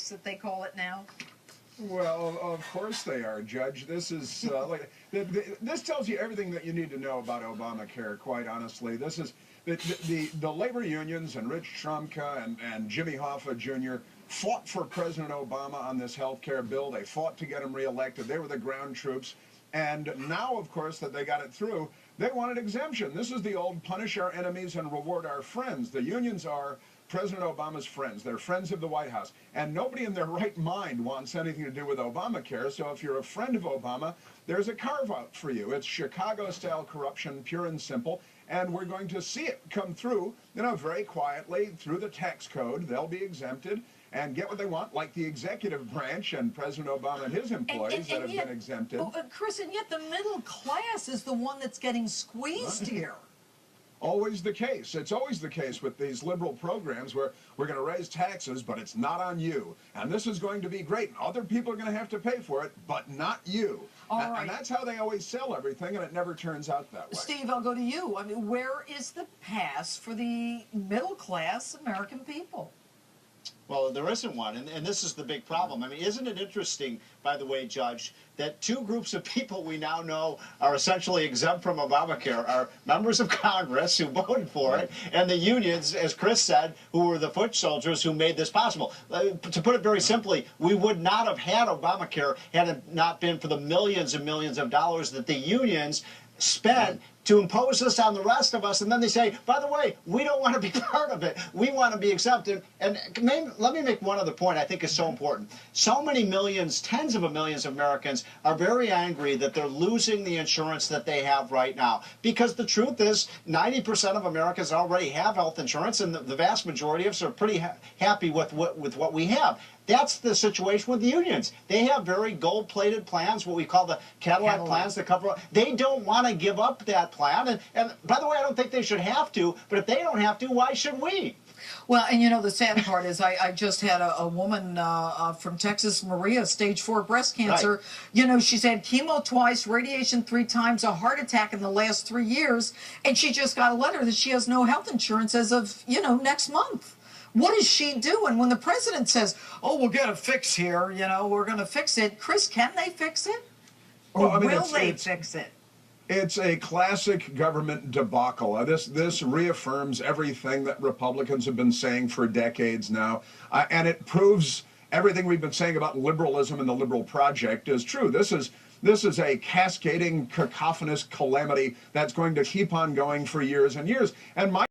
tax that they call it now? Well, of course they are, Judge. This is this tells you everything that you need to know about Obamacare. Quite honestly, this is the labor unions and Rich Trumka and Jimmy Hoffa Jr. fought for President Obama on this health care bill. They fought to get him reelected. They were the ground troops. And now, of course, that they got it through, they wanted exemption. This is the old punish our enemies and reward our friends. The unions are President Obama's friends. They're friends of the White House. And nobody in their right mind wants anything to do with Obamacare. So if you're a friend of Obama, there's a carve-out for you. It's Chicago-style corruption, pure and simple. And we're going to see it come through, very quietly through the tax code. They'll be exempted and get what they want, like the executive branch and President Obama and his employees that have been exempted. Chris, and yet the middle class is the one that's getting squeezed here. Always the case. It's always the case with these liberal programs where we're going to raise taxes, but it's not on you. And this is going to be great. Other people are going to have to pay for it, but not you. And that's how they always sell everything, and it never turns out that way. Steve, I'll go to you. I mean, where is the pass for the middle class American people? Well, there isn't one, and this is the big problem. I mean, isn't it interesting, by the way, Judge, that two groups of people we now know are essentially exempt from Obamacare are members of Congress who voted for it, and the unions, as Chris said, who were the foot soldiers who made this possible. To put it very simply, we would not have had Obamacare had it not been for the millions and millions of dollars that the unions spent to impose this on the rest of us, and then they say, by the way, we don't want to be part of it. We want to be exempted. And let me make one other point I think is so important. So many millions, tens of millions of Americans are very angry that they're losing the insurance that they have right now. Because the truth is, 90% of Americans already have health insurance, and the vast majority of us are pretty happy with what we have. That's the situation with the unions. They have very gold-plated plans, what we call the Cadillac plans that cover. They don't want to give up that plan. And by the way, I don't think they should have to. But if they don't have to, why should we? Well, and the sad part is I just had a woman from Texas, Maria, stage 4 breast cancer. Right. She's had chemo twice, radiation 3 times, a heart attack in the last 3 years. And she just got a letter that she has no health insurance as of, next month. What does she do? And when the president says, oh, we'll get a fix here, we're going to fix it. Chris, can they fix it? Or will they fix it? It's a classic government debacle. This reaffirms everything that Republicans have been saying for decades now. And it proves everything we've been saying about liberalism and the liberal project is true. This is a cascading, cacophonous calamity that's going to keep on going for years and years. And my